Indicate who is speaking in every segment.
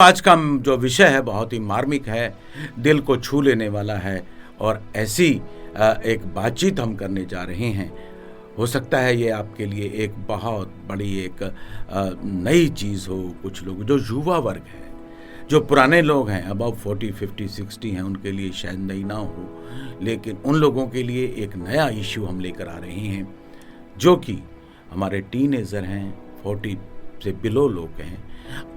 Speaker 1: आज का जो विषय है बहुत ही मार्मिक है, दिल को छू लेने वाला है और ऐसी एक बातचीत हम करने जा रहे हैं। हो सकता है ये आपके लिए एक बहुत बड़ी एक नई चीज़ हो। कुछ लोग जो युवा वर्ग है, जो पुराने लोग हैं, अबव 40, 50, 60 हैं, उनके लिए शायद नई ना हो, लेकिन उन लोगों के लिए एक नया इश्यू हम लेकर आ रहे हैं, जो कि हमारे टीनेजर हैं, 40 से बिलो लोग हैं।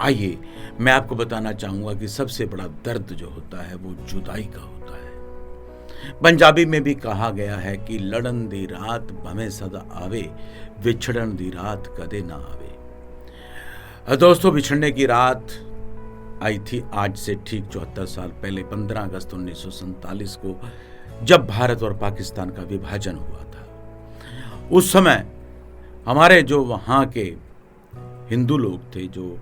Speaker 1: आइए मैं आपको बताना चाहूँगा कि सबसे बड़ा दर्द जो होता है वो जुदाई का होता है। पंजाबी में भी कहा गया है कि लड़न दी रात भवें सदा आवे, विछड़न दी रात कदे ना आवे। दोस्तों, बिछड़ने की रात आई थी आज से ठीक 74 साल पहले, 15 अगस्त 1947 को, जब भारत और पाकिस्तान का विभाजन हुआ था। उस समय हमारे जो वहाँ के हिंदू लोग थे, जो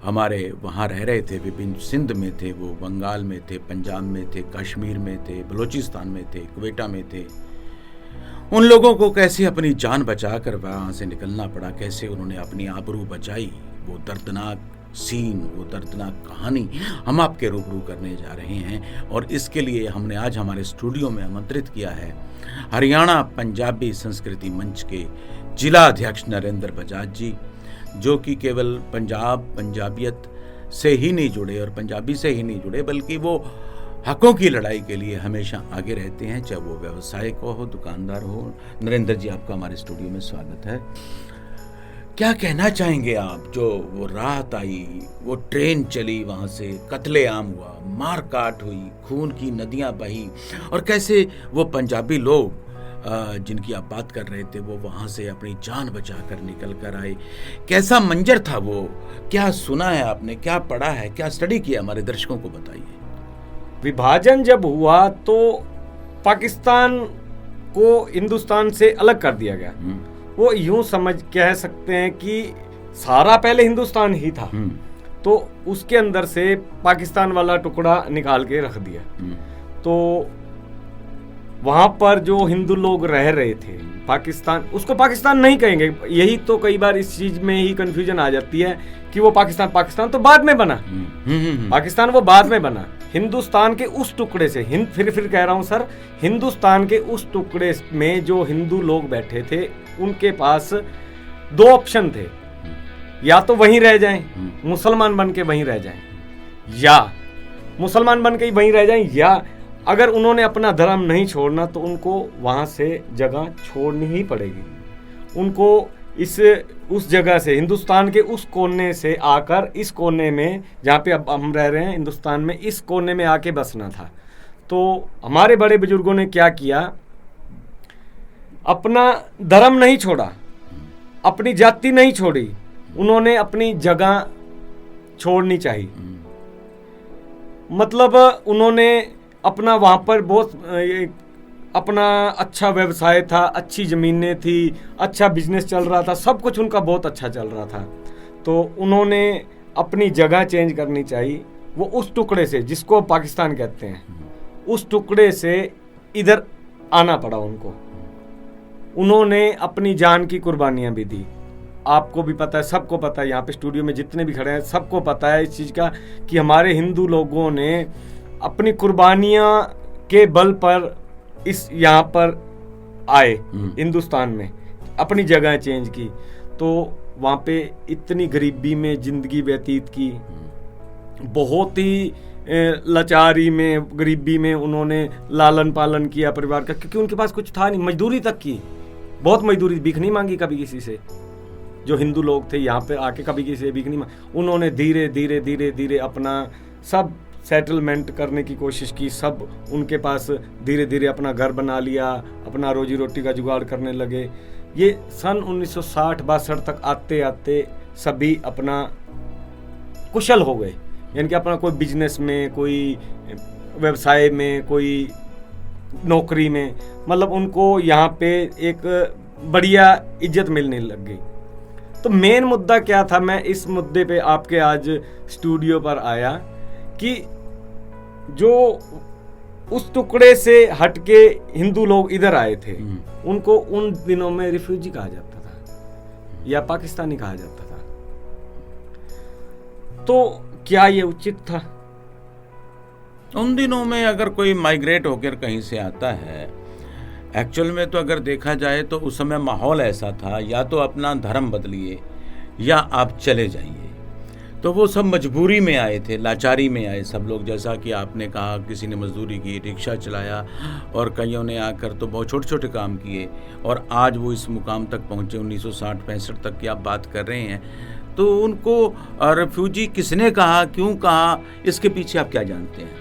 Speaker 1: हमारे वहाँ रह रहे थे, विभिन्न सिंध में थे, वो बंगाल में थे, पंजाब में थे, कश्मीर में थे, बलूचिस्तान में थे, क्वेटा में थे, उन लोगों को कैसे अपनी जान बचाकर वहाँ से निकलना पड़ा, कैसे उन्होंने अपनी आबरू बचाई, वो दर्दनाक सीन, वो दर्दनाक कहानी हम आपके रूबरू करने जा रहे हैं। और इसके लिए हमने आज हमारे स्टूडियो में आमंत्रित किया है हरियाणा पंजाबी संस्कृति मंच के जिला अध्यक्ष नरेंद्र बजाज जी, जो कि केवल पंजाबियत से ही नहीं जुड़े और पंजाबी से ही नहीं जुड़े, बल्कि वो हकों की लड़ाई के लिए हमेशा आगे रहते हैं, चाहे वो व्यवसाय को हो, दुकानदार हो। नरेंद्र जी, आपका हमारे स्टूडियो में स्वागत है। क्या कहना चाहेंगे आप, जो वो रात आई, वो ट्रेन चली, वहाँ से कत्लेआम हुआ, मार काट हुई, खून की नदियाँ बही, और कैसे वो पंजाबी लोग जिनकी आप बात कर रहे थे वो वहाँ से अपनी जान बचाकर निकल कर आए। कैसा मंजर था वो? क्या सुना है आपने, क्या पढ़ा है, क्या स्टडी किया, हमारे दर्शकों को बताइए।
Speaker 2: विभाजन जब हुआ तो पाकिस्तान को हिंदुस्तान से अलग कर दिया गया। वो यूं समझ कह सकते हैं कि सारा पहले हिंदुस्तान ही था, तो उसके अंदर से पाकिस्तान वाला टुकड़ा निकाल के रख दिया। तो वहां पर जो हिंदू लोग रह रहे थे, पाकिस्तान, उसको पाकिस्तान नहीं कहेंगे। यही तो कई बार इस चीज में ही कंफ्यूजन आ जाती है कि वो पाकिस्तान तो बाद में बना, पाकिस्तान वो बाद में बना। हिंदुस्तान के उस टुकड़े से, फिर कह रहा हूं सर, हिंदुस्तान के उस टुकड़े में जो हिंदू लोग बैठे थे, उनके पास दो ऑप्शन थे, या तो वहीं रह जाएं, मुसलमान बन के वहीं रह जाएं, या मुसलमान बन के ही वहीं रह जाएं, या अगर उन्होंने अपना धर्म नहीं छोड़ना तो उनको वहां से जगह छोड़नी ही पड़ेगी। उनको उस जगह से, हिंदुस्तान के उस कोने से आकर इस कोने में, जहाँ पे अब हम रह रहे हैं हिंदुस्तान में, इस कोने में आके बसना था। तो हमारे बड़े बुजुर्गों ने क्या किया, अपना धर्म नहीं छोड़ा, अपनी जाति नहीं छोड़ी, उन्होंने अपनी जगह छोड़नी चाहिए। मतलब उन्होंने अपना वहाँ पर बहुत अपना अच्छा व्यवसाय था, अच्छी ज़मीनें थी, अच्छा बिजनेस चल रहा था, सब कुछ उनका बहुत अच्छा चल रहा था। तो उन्होंने अपनी जगह चेंज करनी चाहिए। वो उस टुकड़े से, जिसको पाकिस्तान कहते हैं, उस टुकड़े से इधर आना पड़ा उनको। उन्होंने अपनी जान की कुर्बानियाँ भी दी। आपको भी पता है, सबको पता है, यहाँ पे स्टूडियो में जितने भी खड़े हैं सबको पता है इस चीज़ का कि हमारे हिंदू लोगों ने अपनी कुर्बानियां के बल पर इस यहाँ पर आए, हिंदुस्तान में अपनी जगह चेंज की। तो वहाँ पे इतनी गरीबी में जिंदगी व्यतीत की, बहुत ही लाचारी में, गरीबी में उन्होंने लालन पालन किया परिवार का, क्योंकि उनके पास कुछ था नहीं। मजदूरी तक की, बहुत मजदूरी, भीख नहीं मांगी कभी किसी से। जो हिंदू लोग थे यहाँ पे आके कभी किसी से भीख नहीं मांगी। उन्होंने धीरे धीरे धीरे धीरे अपना सब सेटलमेंट करने की कोशिश की। सब उनके पास धीरे धीरे अपना घर बना लिया, अपना रोजी रोटी का जुगाड़ करने लगे। ये सन 1960-62 तक आते आते सभी अपना कुशल हो गए, यानी कि अपना कोई बिजनेस में, कोई व्यवसाय में, कोई नौकरी में, मतलब उनको यहाँ पे एक बढ़िया इज्जत मिलने लग गई। तो मेन मुद्दा क्या था, मैं इस मुद्दे पे आपके आज स्टूडियो पर आया कि जो उस टुकड़े से हटके हिंदू लोग इधर आए थे, उनको उन दिनों में रिफ्यूजी कहा जाता था या पाकिस्तानी कहा जाता था। तो क्या ये उचित था?
Speaker 1: उन दिनों में अगर कोई माइग्रेट होकर कहीं से आता है, एक्चुअल में तो अगर देखा जाए तो उस समय माहौल ऐसा था, या तो अपना धर्म बदलिए या आप चले जाइए। तो वो सब मजबूरी में आए थे, लाचारी में आए सब लोग। जैसा कि आपने कहा, किसी ने मजदूरी की, रिक्शा चलाया, और कईयों ने आकर तो बहुत छोटे छोटे काम किए, और आज वो इस मुकाम तक पहुँचे। 1960-65 तक की आप बात कर रहे हैं। तो उनको रेफ्यूजी किसने कहा, क्यों कहा, इसके पीछे आप क्या जानते हैं?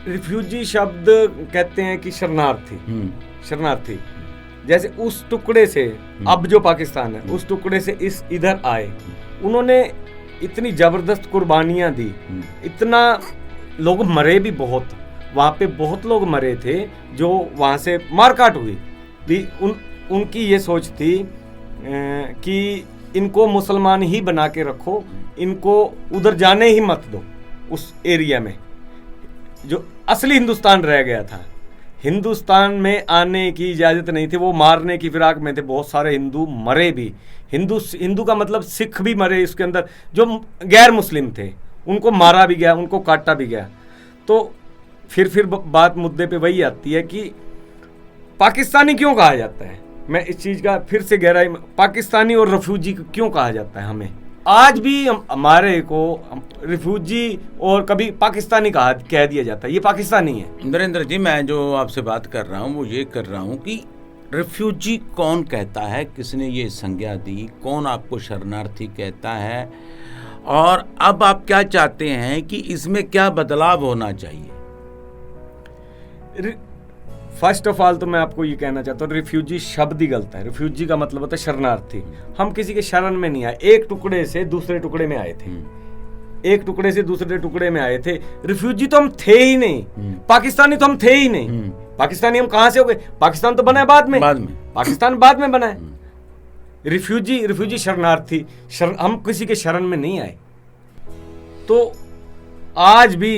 Speaker 2: रिफ्यूजी शब्द कहते हैं कि शरणार्थी, शरणार्थी। जैसे उस टुकड़े से अब जो पाकिस्तान है, उस टुकड़े से इस इधर आए, उन्होंने इतनी जबरदस्त कुर्बानियां दी, इतना लोग मरे भी बहुत, वहाँ पे बहुत लोग मरे थे जो वहाँ से मारकाट हुई भी। उनकी ये सोच थी कि इनको मुसलमान ही बना के रखो, इनको उधर जाने ही मत दो। उस एरिया में जो असली हिंदुस्तान रह गया था, हिंदुस्तान में आने की इजाज़त नहीं थी। वो मारने की फिराक में थे, बहुत सारे हिंदू मरे भी। हिंदू का मतलब सिख भी मरे इसके अंदर, जो गैर मुस्लिम थे उनको मारा भी गया, उनको काटा भी गया। तो फिर बात मुद्दे पे वही आती है कि पाकिस्तानी क्यों कहा जाता है। मैं इस चीज़ का फिर से गहराई में, पाकिस्तानी और रेफ्यूजी क्यों कहा जाता है हमें? आज भी हमारे को रिफ्यूजी और कभी पाकिस्तानी कह दिया जाता है, ये पाकिस्तानी है।
Speaker 1: नरेंद्र जी, मैं जो आपसे बात कर रहा हूँ वो ये कर रहा हूँ कि रिफ्यूजी कौन कहता है, किसने ये संज्ञा दी, कौन आपको शरणार्थी कहता है, और अब आप क्या चाहते हैं कि इसमें क्या बदलाव होना चाहिए?
Speaker 2: फर्स्ट ऑफ ऑल तो मैं आपको ये कहना चाहता हूँ, रिफ्यूजी शब्द ही गलत है। रिफ्यूजी का मतलब होता है शरणार्थी। हम किसी के शरण में नहीं आए, एक टुकड़े से दूसरे टुकड़े में आए थे, एक टुकड़े से दूसरे टुकड़े में आए थे। रिफ्यूजी तो हम थे ही नहीं, पाकिस्तानी तो हम थे ही नहीं। पाकिस्तानी हम कहाँ से हो गए? पाकिस्तान तो बना है बाद में, पाकिस्तान बाद में बना है। रिफ्यूजी शरणार्थी, हम किसी के शरण में नहीं आए। तो आज भी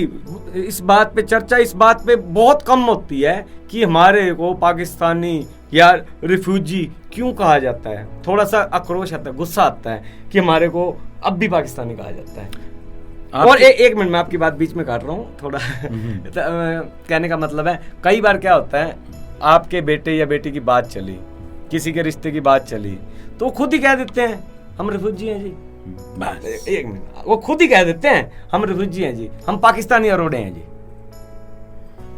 Speaker 2: इस बात पे चर्चा, इस बात पे बहुत कम होती है कि हमारे को पाकिस्तानी या रिफ्यूजी क्यों कहा जाता है। थोड़ा सा आक्रोश आता है, गुस्सा आता है कि हमारे को अब भी पाकिस्तानी कहा जाता है। और एक मिनट, मैं आपकी बात बीच में काट रहा हूँ थोड़ा। कहने का मतलब है, कई बार क्या होता है, आपके बेटे या बेटी की बात चली, किसी के रिश्ते की बात चली, तो खुद ही कह देते हैं हम रिफ्यूजी हैं जी। एक मिनट, वो खुद ही कह देते हैं हम रिफ्यूजी हैं जी, हम पाकिस्तानी अरोड़े हैं जी।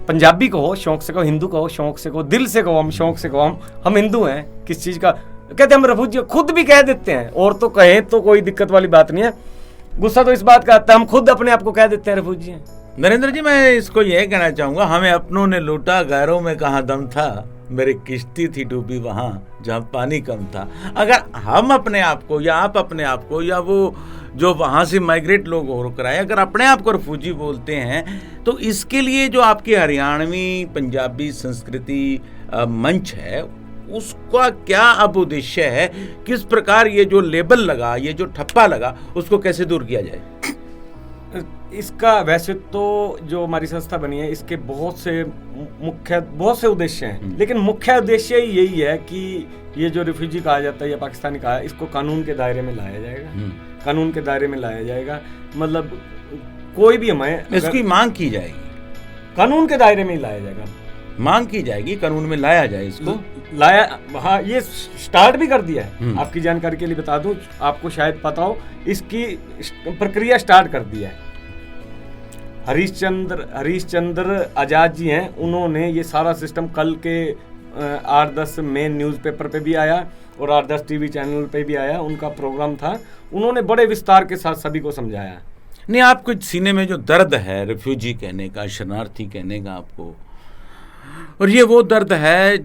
Speaker 2: पंजाबी कहो शौक से कहो, हिंदू कहो शौक से कहो, दिल से कहो, हम शौक से कहो हम हिंदू हैं। किस चीज का कहते हैं हम रिफ्यूजी, खुद भी कह देते हैं। और तो कहें तो कोई दिक्कत वाली बात नहीं है, गुस्सा तो इस बात का आता है हम खुद अपने आप को कह देते हैं रिफ्यूजी हैं।
Speaker 1: नरेंद्र जी, मैं इसको यह कहना चाहूंगा, हमें अपनों ने लूटा, गैरों में कहाँ दम था, मेरी किश्ती थी डूबी वहां जहां पानी कम था। अगर हम अपने आप को, या आप अपने आप को, या वो जो वहां से माइग्रेट लोग होकर आए, अगर अपने आप को रिफ्यूजी बोलते हैं, तो इसके लिए जो आपकी हरियाणवी पंजाबी संस्कृति मंच है, उसका क्या अब उद्देश्य है? किस प्रकार ये जो लेबल लगा, ये जो ठप्पा लगा, उसको कैसे दूर किया जाए?
Speaker 2: इसका वैसे तो जो हमारी संस्था बनी है, इसके बहुत से उद्देश्य हैं, लेकिन मुख्य उद्देश्य यही है कि ये जो रिफ्यूजी कहा जाता है या पाकिस्तानी कहा है, इसको कानून के दायरे में लाया जाएगा। कानून के दायरे में लाया जाएगा, मतलब कोई भी हमें
Speaker 1: इसकी मांग की जाएगी,
Speaker 2: कानून के दायरे में ही लाया जाएगा।
Speaker 1: मांग की जाएगी, कानून में लाया जाए इसको।
Speaker 2: लाया, हाँ, ये स्टार्ट भी कर दिया है। आपकी जानकारी के लिए बता दूं, आपको शायद पता हो, इसकी प्रक्रिया स्टार्ट कर दिया है। हरीश चंद्र आजाद जी हैं, उन्होंने ये सारा सिस्टम कल के 8-10 मेन न्यूज़पेपर पे भी आया और 8-10 टीवी चैनल पे भी आया, उनका प्रोग्राम था। उन्होंने बड़े विस्तार के साथ सभी को समझाया।
Speaker 1: नहीं, आपको सीने में जो दर्द है रिफ्यूजी कहने का, शरणार्थी कहने का आपको, और ये वो दर्द है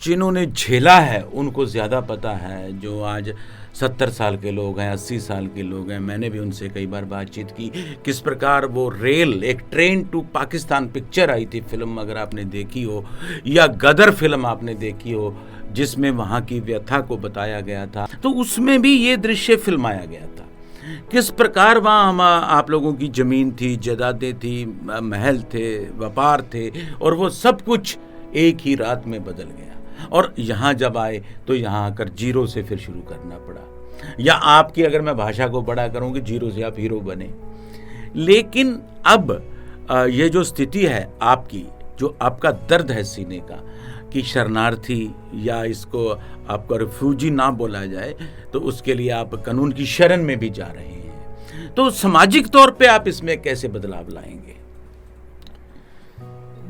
Speaker 1: जिन्होंने झेला है उनको ज़्यादा पता है। जो आज 70 साल के लोग हैं, 80 साल के लोग हैं, मैंने भी उनसे कई बार बातचीत की, किस प्रकार वो रेल, एक ट्रेन टू पाकिस्तान पिक्चर आई थी फिल्म, अगर आपने देखी हो, या गदर फिल्म आपने देखी हो, जिसमें वहाँ की व्यथा को बताया गया था, तो उसमें भी ये दृश्य फिल्माया गया था। किस प्रकार वहाँ हम आप लोगों की ज़मीन थी, जायदादें थी, महल थे, व्यापार थे, और वो सब कुछ एक ही रात में बदल गया। और यहाँ जब आए तो यहाँ आकर जीरो से फिर शुरू करना पड़ा। या आपकी अगर मैं भाषा को बड़ा करूं कि जीरो से आप हीरो बने। लेकिन अब ये जो स्थिति है आपकी, जो आपका दर्द है सीने का कि शरणार्थी या इसको आपको रिफ्यूजी ना बोला जाए, तो उसके लिए आप कानून की शरण में भी जा रहे हैं, तो सामाजिक तौर पे आप इसमें कैसे बदलाव लाएंगे?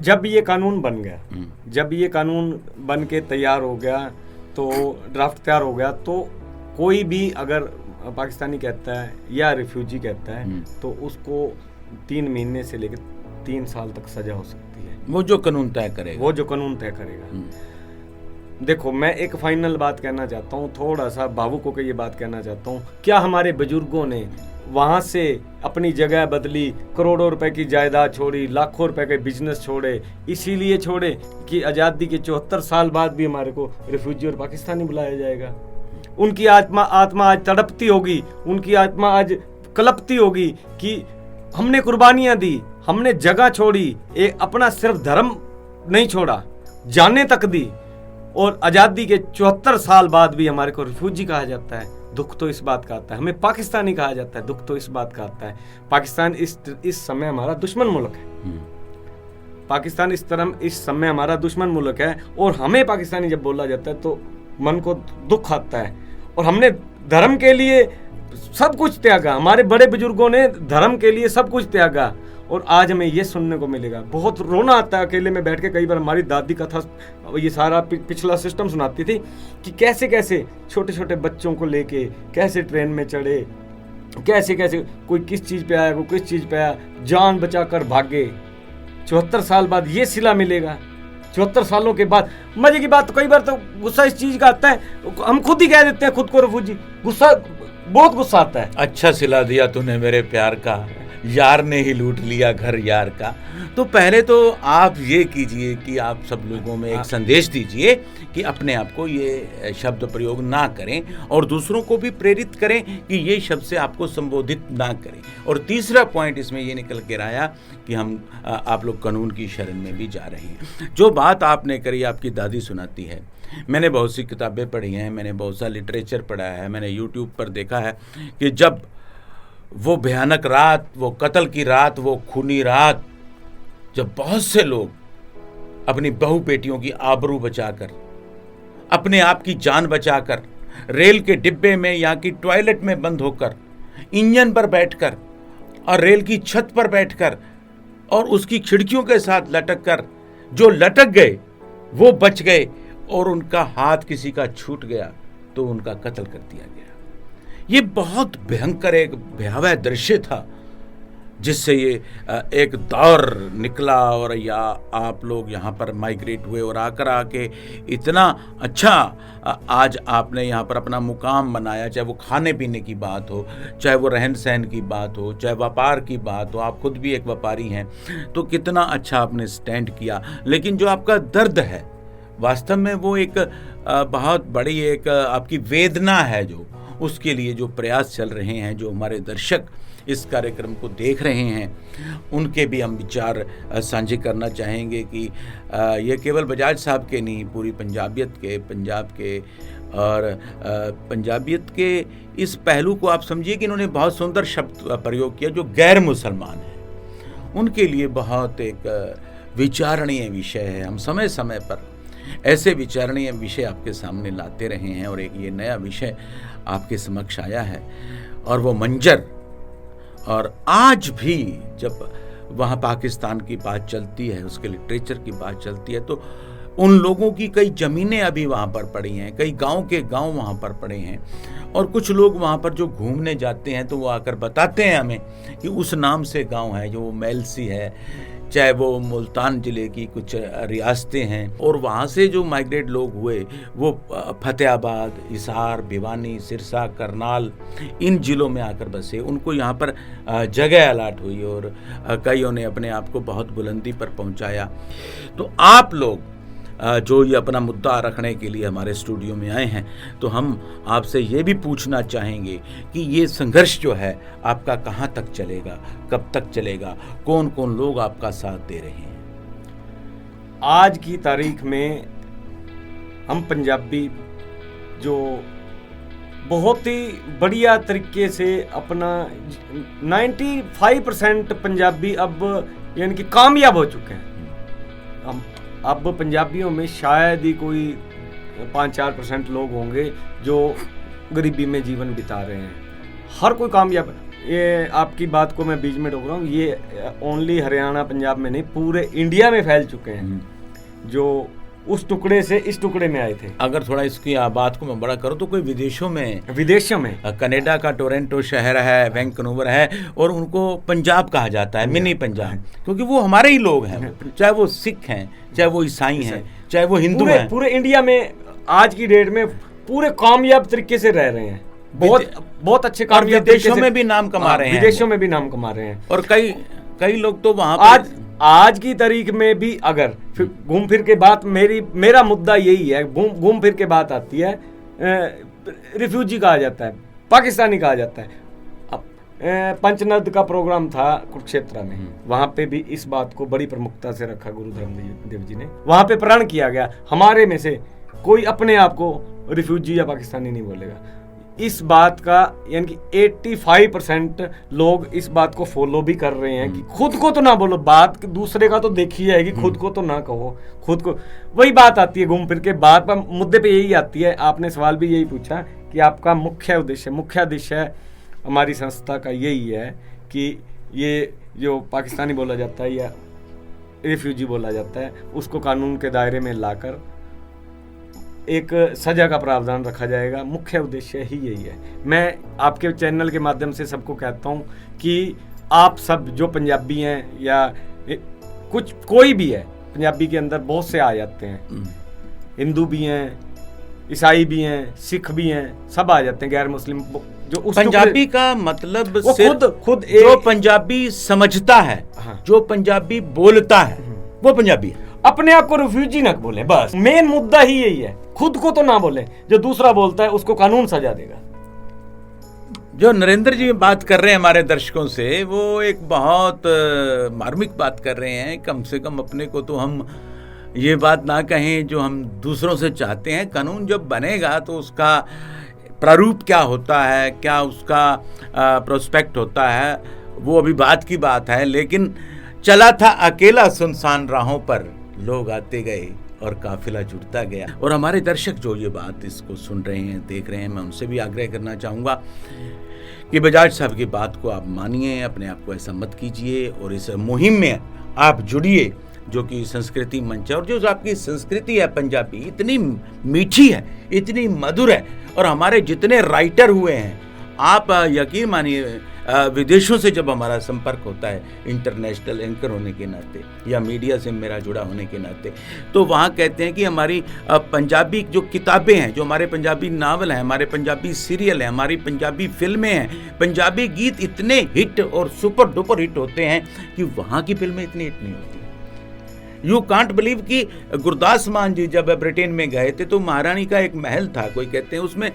Speaker 2: जब ये कानून बन गया, जब ये कानून बन के तैयार हो गया, तो ड्राफ्ट तैयार हो गया, तो कोई भी अगर पाकिस्तानी कहता है या रिफ्यूजी कहता है तो उसको 3 महीने से लेकर 3 साल तक सजा हो सकती है।
Speaker 1: वो जो कानून तय करेगा,
Speaker 2: वो जो कानून तय करेगा। देखो, मैं एक फाइनल बात कहना चाहता हूँ, थोड़ा सा भावुक होकर ये बात कहना चाहता हूँ, क्या हमारे बुजुर्गों ने वहाँ से अपनी जगह बदली, करोड़ों रुपए की जायदाद छोड़ी, लाखों रुपए के बिजनेस छोड़े, इसीलिए छोड़े कि आज़ादी के 74 साल बाद भी हमारे को रिफ्यूजी और पाकिस्तानी बुलाया जाएगा? उनकी आत्मा आज तड़पती होगी, उनकी आत्मा आज कलपती होगी कि हमने कुर्बानियां दी, हमने जगह छोड़ी, एक अपना सिर्फ धर्म नहीं छोड़ा, जाने तक दी, और आज़ादी के 74 साल बाद भी हमारे को रिफ्यूजी कहा जाता है। दुख तो इस बात का आता है। हमें पाकिस्तानी कहा जाता है, दुख तो इस बात का आता है। पाकिस्तान इस समय हमारा दुश्मन मुल्क है। पाकिस्तान इस समय हमारा दुश्मन मुल्क है, और हमें पाकिस्तानी जब बोला जाता है तो मन को दुख आता है। और हमने धर्म के लिए सब कुछ त्यागा, हमारे बड़े बुजुर्गों ने धर्म के लिए सब कुछ त्यागा, और आज हमें ये सुनने को मिलेगा। बहुत रोना आता है अकेले में बैठ के। कई बार हमारी दादी कथा ये सारा पिछला सिस्टम सुनाती थी कि कैसे कैसे छोटे छोटे बच्चों को लेके कैसे ट्रेन में चढ़े, कैसे कैसे कोई किस चीज़ पे आया, कोई किस चीज़ पे आया, जान बचाकर भागे। 74 साल बाद ये सिला मिलेगा। 74 सालों के बाद मजे की बात, कई बार तो गुस्सा इस चीज़ का आता है, हम खुद ही कह देते हैं खुद को रिफ्यूजी। गुस्सा, बहुत गुस्सा आता है।
Speaker 1: अच्छा सिला दिया तूने मेरे प्यार का, यार ने ही लूट लिया घर यार का। तो पहले तो आप ये कीजिए कि आप सब लोगों में एक संदेश दीजिए कि अपने आप को ये शब्द प्रयोग ना करें, और दूसरों को भी प्रेरित करें कि ये शब्द से आपको संबोधित ना करें। और तीसरा पॉइंट इसमें ये निकल कर आया कि आप लोग कानून की शरण में भी जा रहे हैं। जो बात आपने करी, आपकी दादी सुनाती है। मैंने बहुत सी किताबें पढ़ी हैं, मैंने बहुत सा लिटरेचर पढ़ा है, मैंने यूट्यूब पर देखा है कि जब वो भयानक रात, वो कत्ल की रात, वो खूनी रात, जब बहुत से लोग अपनी बहू बेटियों की आबरू बचाकर, अपने आप की जान बचाकर, रेल के डिब्बे में या की टॉयलेट में बंद होकर, इंजन पर बैठकर और रेल की छत पर बैठकर और उसकी खिड़कियों के साथ लटक कर, जो लटक गए वो बच गए, और उनका हाथ किसी का छूट गया तो उनका कत्ल कर दिया गया। ये बहुत भयंकर एक भयावह दृश्य था, जिससे ये एक दौर निकला। और या आप लोग यहाँ पर माइग्रेट हुए और आके इतना अच्छा आज आपने यहाँ पर अपना मुकाम बनाया, चाहे वो खाने पीने की बात हो, चाहे वो रहन सहन की बात हो, चाहे व्यापार की बात हो। आप खुद भी एक व्यापारी हैं, तो कितना अच्छा आपने स्टैंड किया। लेकिन जो आपका दर्द है, वास्तव में वो एक बहुत बड़ी एक आपकी वेदना है, जो उसके लिए जो प्रयास चल रहे हैं, जो हमारे दर्शक इस कार्यक्रम को देख रहे हैं, उनके भी हम विचार साझे करना चाहेंगे कि ये केवल बजाज साहब के नहीं, पूरी पंजाबियत के, पंजाब के, और पंजाबियत के इस पहलू को आप समझिए कि इन्होंने बहुत सुंदर शब्द प्रयोग किया, जो गैर मुसलमान हैं उनके लिए बहुत एक विचारणीय विषय है। हम समय समय पर ऐसे विचारणीय विषय आपके सामने लाते रहे हैं, और एक ये नया विषय आपके समक्ष आया है। और वो मंजर, और आज भी जब वहाँ पाकिस्तान की बात चलती है, उसके लिटरेचर की बात चलती है, तो उन लोगों की कई ज़मीनें अभी वहाँ पर पड़ी हैं, कई गांव के गांव वहाँ पर पड़े हैं, और कुछ लोग वहाँ पर जो घूमने जाते हैं तो वो आकर बताते हैं हमें कि उस नाम से गांव है, जो मेलसी है, चाहे वो मुल्तान ज़िले की कुछ रियासतें हैं। और वहाँ से जो माइग्रेट लोग हुए वो फतेहाबाद, हिसार, भिवानी, सिरसा, करनाल, इन ज़िलों में आकर बसे। उनको यहाँ पर जगह अलाट हुई, और कईयों ने अपने आप को बहुत बुलंदी पर पहुँचाया। तो आप लोग जो ये अपना मुद्दा रखने के लिए हमारे स्टूडियो में आए हैं, तो हम आपसे ये भी पूछना चाहेंगे कि ये संघर्ष जो है आपका कहाँ तक चलेगा, कब तक चलेगा, कौन कौन लोग आपका साथ दे रहे हैं?
Speaker 2: आज की तारीख में हम पंजाबी जो बहुत ही बढ़िया तरीके से अपना 95% पंजाबी अब यानी कि कामयाब हो चुके हैं। अब पंजाबियों में शायद ही कोई 5-4% लोग होंगे जो गरीबी में जीवन बिता रहे हैं। हर कोई कामयाब। ये आपकी बात को मैं बीच में रोक रहा हूँ, ये ओनली हरियाणा पंजाब में नहीं, पूरे इंडिया में फैल चुके हैं जो उस टुकड़े से इस टुकड़े में आए थे।
Speaker 1: अगर थोड़ा इसकी बात को मैं बड़ा करूँ तो कोई विदेशों में कनाडा का टोरंटो शहर है, वैंकूवर है, और उनको पंजाब कहा जाता है, मिनी पंजाब, क्योंकि वो हमारे ही लोग हैं, चाहे वो सिख हैं, चाहे वो ईसाई हैं, चाहे वो हिंदू हैं।
Speaker 2: पूरे इंडिया में आज की डेट में पूरे कामयाब तरीके से रह रहे हैं, बहुत अच्छे कामयाब,
Speaker 1: विदेशों में भी नाम कमा रहे हैं,
Speaker 2: विदेशों में भी नाम कमा रहे हैं।
Speaker 1: और कई लोग तो वहां
Speaker 2: आज की तारीख में भी अगर फिर घूम फिर के बात मेरा मुद्दा यही है, घूम फिर के बात आती है, रिफ्यूजी कहा जाता है, पाकिस्तानी कहा जाता है। अब पंचनद का प्रोग्राम था कुरुक्षेत्र में, वहां पे भी इस बात को बड़ी प्रमुखता से रखा गुरु धर्मदेव जी ने। वहां पे प्रण किया गया हमारे में से कोई अपने आप को रिफ्यूजी या पाकिस्तानी नहीं बोलेगा। इस बात का यानी कि 85% लोग इस बात को फॉलो भी कर रहे हैं कि खुद को तो ना बोलो, बात दूसरे का तो देखी जाएगी, खुद को तो ना कहो। खुद को वही बात आती है, घूम फिर के बात पर मुद्दे पे यही आती है। आपने सवाल भी यही पूछा कि आपका मुख्य उद्देश्य हमारी संस्था का यही है कि ये जो पाकिस्तानी बोला जाता है या रिफ्यूजी बोला जाता है उसको कानून के दायरे में लाकर एक सजा का प्रावधान रखा जाएगा। मुख्य उद्देश्य ही यही है। मैं आपके चैनल के माध्यम से सबको कहता हूँ कि आप सब जो पंजाबी हैं या कोई भी है, पंजाबी के अंदर बहुत से आ जाते हैं, हिंदू भी हैं, ईसाई भी हैं, सिख भी हैं, सब आ जाते हैं, गैर मुस्लिम। जो उस
Speaker 1: पंजाबी का मतलब
Speaker 2: खुद
Speaker 1: जो पंजाबी समझता है, हाँ, जो पंजाबी बोलता है वो पंजाबी है।
Speaker 2: अपने आप को रिफ्यूजी ना बोले, बस मेन मुद्दा ही यही है। खुद को तो ना बोले, जो दूसरा बोलता है उसको कानून सजा देगा।
Speaker 1: जो नरेंद्र जी बात कर रहे हैं हमारे दर्शकों से, वो एक बहुत मार्मिक बात कर रहे हैं। कम से कम अपने को तो हम ये बात ना कहें जो हम दूसरों से चाहते हैं। कानून जब बनेगा तो उसका प्रारूप क्या होता है, क्या उसका प्रोस्पेक्ट होता है, वो अभी बात की बात है। लेकिन चला था अकेला सुनसान राहों पर, लोग आते गए और काफिला जुड़ता गया। और हमारे दर्शक जो ये बात इसको सुन रहे हैं, देख रहे हैं, मैं उनसे भी आग्रह करना चाहूँगा कि बजाज साहब की बात को आप मानिए, अपने आप को ऐसा मत कीजिए और इस मुहिम में आप जुड़िए जो कि संस्कृति मंच है। और जो आपकी संस्कृति है पंजाबी, इतनी मीठी है, इतनी मधुर है। और हमारे जितने राइटर हुए हैं, आप यकीन मानिए, विदेशों से जब हमारा संपर्क होता है, इंटरनेशनल एंकर होने के नाते या मीडिया से मेरा जुड़ा होने के नाते, तो वहाँ कहते हैं कि हमारी पंजाबी जो किताबें हैं, जो हमारे पंजाबी नावल हैं, हमारे पंजाबी सीरियल हैं, हमारी पंजाबी फिल्में हैं, पंजाबी गीत इतने हिट और सुपर डुपर हिट होते हैं कि वहाँ की फिल्में इतनी हिट नहीं होती। यू कांट बिलीव कि गुरदास मान जी जब ब्रिटेन में गए थे तो महारानी का एक महल था, कोई कहते हैं उसमें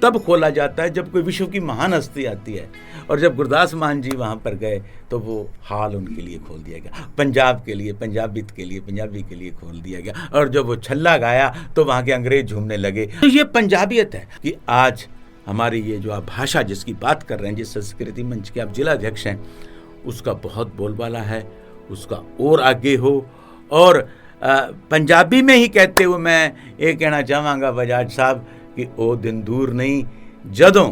Speaker 1: तब खोला जाता है जब कोई विश्व की महान हस्ती आती है। और जब गुरदास मान जी वहाँ पर गए तो वो हाल उनके लिए खोल दिया गया, पंजाब के लिए, पंजाबित के लिए, पंजाबी के लिए खोल दिया गया। और जब वो छल्ला गाया तो वहाँ के अंग्रेज झूमने लगे। तो ये पंजाबियत है कि आज हमारी ये जो आप भाषा जिसकी बात कर रहे हैं, जिस संस्कृति मंच के आप जिला अध्यक्ष हैं, उसका बहुत बोलबाला है, उसका और आगे हो। और पंजाबी में ही कहते हुए मैं ये कहना चाहांगा बजाज साहब कि ओ दिन दूर नहीं जदों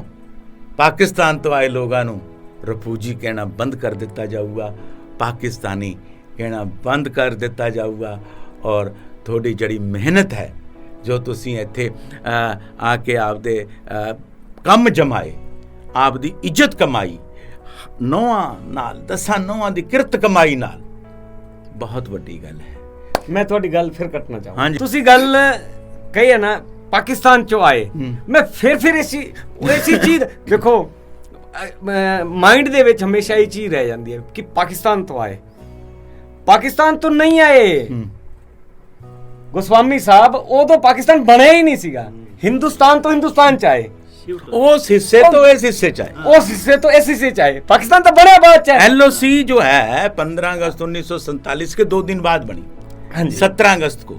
Speaker 1: पाकिस्तान तो आए लोगों नूं रिफ्यूजी कहना बंद कर दिता जाऊगा, पाकिस्तानी कहना बंद कर दिता जाऊगा। और थोड़ी जड़ी मेहनत है जो तुसी इत्थे आके आपदे कम जमाए, आपदी इज्जत कमाई, नौआं नाल, 10 नौआं दी किरत कमाई नाल, बहुत वड्डी गल है।
Speaker 2: मैं थोड़ी गल फिर कटना चाहूँगा। हाँ, तुसी गल कही है ना पाकिस्तान चो आए, मैं फिर ऐसी चीज देखो, माइंड दे विच हमेशा ये चीज रह जाती है कि पाकिस्तान तो आए, पाकिस्तान तो नहीं आए। गोस्वामी साहब उदों पाकिस्तान बने ही नहीं सीगा, हिंदुस्तान तो हिंदुस्तान चाहे,
Speaker 1: उस हिस्से तो इस हिस्से चाहे,
Speaker 2: उस हिस्से तो इस हिस्से चाहे, पाकिस्तान तो बड़ा बात चाहे।
Speaker 1: एलओसी जो है 15 अगस्त 1947 के 2 दिन बाद बनी, 17 अगस्त को।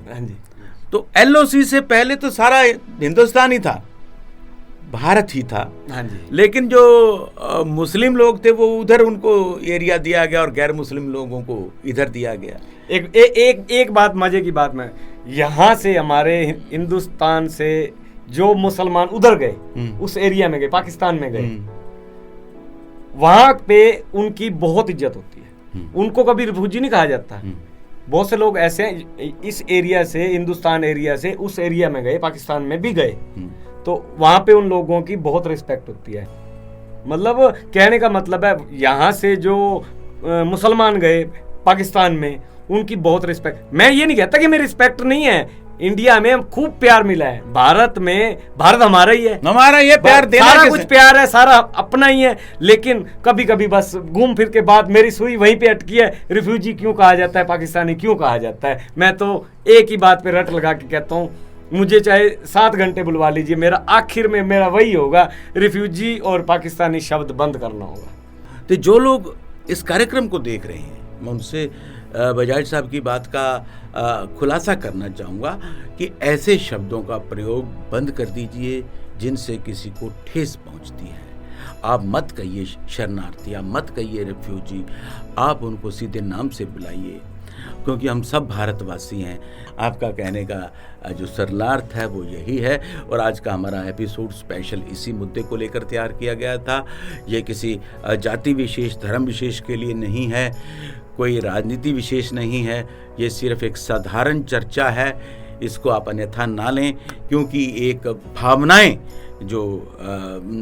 Speaker 1: तो एलओसी से पहले तो सारा हिंदुस्तान ही था, भारत ही था।
Speaker 2: हाँ जी।
Speaker 1: लेकिन जो मुस्लिम लोग थे वो उधर उनको एरिया दिया गया और गैर मुस्लिम लोगों को इधर दिया गया।
Speaker 2: एक बात मजे की बात में, यहाँ से हमारे हिंदुस्तान से जो मुसलमान उधर गए, उस एरिया में गए, पाकिस्तान में गए, वहां पे उनकी बहुत इज्जत होती है, उनको कभी रिफ्यूजी नहीं कहा जाता। बहुत से लोग ऐसे हैं इस एरिया से, हिंदुस्तान एरिया से उस एरिया में गए, पाकिस्तान में भी गए, तो वहां पे उन लोगों की बहुत रिस्पेक्ट होती है। मतलब कहने का मतलब है यहाँ से जो मुसलमान गए पाकिस्तान में, उनकी बहुत रिस्पेक्ट। मैं ये नहीं कहता कि मेरी रिस्पेक्ट नहीं है, इंडिया में खूब प्यार मिला है, भारत हमारा ही है,
Speaker 1: हमारा ये प्यार देना,
Speaker 2: सारा कुछ प्यार है, सारा अपना ही है। लेकिन कभी कभी बस घूम फिर के बाद मेरी सुई वहीं पे अटकी है, रिफ्यूजी क्यों कहा जाता है, पाकिस्तानी क्यों कहा जाता है। मैं तो एक ही बात पे रट लगा के कहता हूँ, मुझे चाहे 7 घंटे बुलवा लीजिए, मेरा आखिर में मेरा वही होगा, रिफ्यूजी और पाकिस्तानी शब्द बंद करना होगा।
Speaker 1: तो जो लोग इस कार्यक्रम को देख रहे हैं, मैं उनसे बजाज साहब की बात का खुलासा करना चाहूँगा कि ऐसे शब्दों का प्रयोग बंद कर दीजिए जिनसे किसी को ठेस पहुँचती है। आप मत कहिए शरणार्थी, आप मत कहिए रिफ्यूजी, आप उनको सीधे नाम से बुलाइए, क्योंकि हम सब भारतवासी हैं। आपका कहने का जो सरलार्थ है वो यही है। और आज का हमारा एपिसोड स्पेशल इसी मुद्दे को लेकर तैयार किया गया था। ये किसी जाति विशेष, धर्म विशेष के लिए नहीं है, कोई राजनीति विशेष नहीं है, ये सिर्फ एक साधारण चर्चा है। इसको आप अन्यथा ना लें, क्योंकि एक भावनाएं जो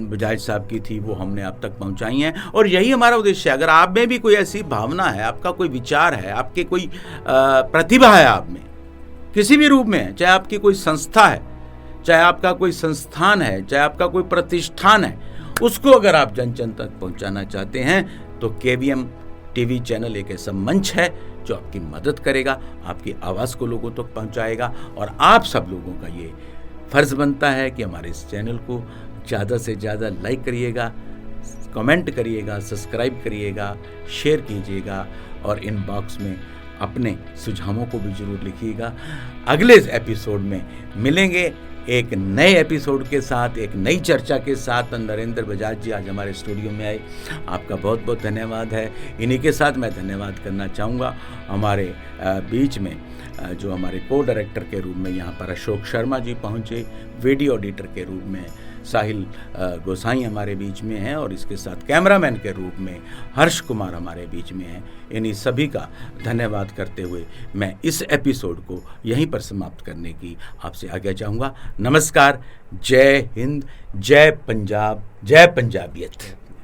Speaker 1: बजाज साहब की थी वो हमने आप तक पहुंचाई हैं, और यही हमारा उद्देश्य है। अगर आप में भी कोई ऐसी भावना है, आपका कोई विचार है, आपके कोई प्रतिभा है आप में, किसी भी रूप में, चाहे आपकी कोई संस्था है, चाहे आपका कोई संस्थान है, चाहे आपका कोई प्रतिष्ठान है, उसको अगर आप जन जन तक पहुंचाना चाहते हैं तो KVM TV चैनल एक ऐसा मंच है जो आपकी मदद करेगा, आपकी आवाज़ को लोगों तक पहुंचाएगा। और आप सब लोगों का ये फ़र्ज़ बनता है कि हमारे इस चैनल को ज़्यादा से ज़्यादा लाइक करिएगा, कमेंट करिएगा, सब्सक्राइब करिएगा, शेयर कीजिएगा, और इनबॉक्स में अपने सुझावों को भी ज़रूर लिखिएगा। अगले एपिसोड में मिलेंगे एक नए एपिसोड के साथ, एक नई चर्चा के साथ। नरेंद्र बजाज जी आज हमारे स्टूडियो में आए, आपका बहुत बहुत धन्यवाद है। इन्हीं के साथ मैं धन्यवाद करना चाहूँगा हमारे बीच में जो हमारे को-डायरेक्टर के रूप में यहाँ पर अशोक शर्मा जी पहुँचे, वीडियो एडिटर के रूप में साहिल गोसाई हमारे बीच में हैं, और इसके साथ कैमरामैन के रूप में हर्ष कुमार हमारे बीच में हैं। इन्हीं सभी का धन्यवाद करते हुए मैं इस एपिसोड को यहीं पर समाप्त करने की आपसे आज्ञा चाहूँगा। नमस्कार, जय हिंद, जय पंजाब, जय पंजाबियत।